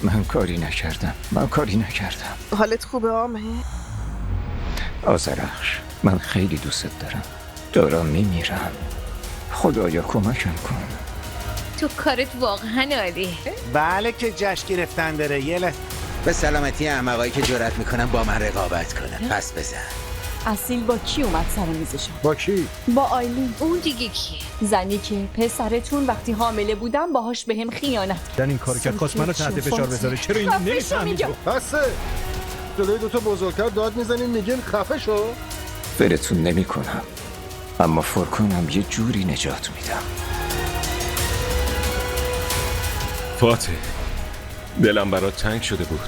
من کاری نکردم. حالت خوبه آمه؟ آذرخش، من خیلی دوست دارم میمیرم. خدایا کمکم کن. تو کارت واقعا عالیه. بله که جشن گرفتن داره. یه لحظه به سلامتی احمقایی که جرأت میکنن با من رقابت کنن. پس بزن. اصیل با کی اومد سر میزشون؟ با کی؟ با آیلین. اون دیگه کیه؟ زنی که پسرتون وقتی حامله بودم باهاش بهم خیانت کرد. در این کار کرد، خواست منو تحت فشار بذاره. چرا این نمیفهمی؟ بسه. جلوی دوتا بزرگتر داد میزنین میگین خفه شو. فرتون نمی کنم، اما فرکانم یه جوری نجات میدم. فاتح، دلم برات تنگ شده بود.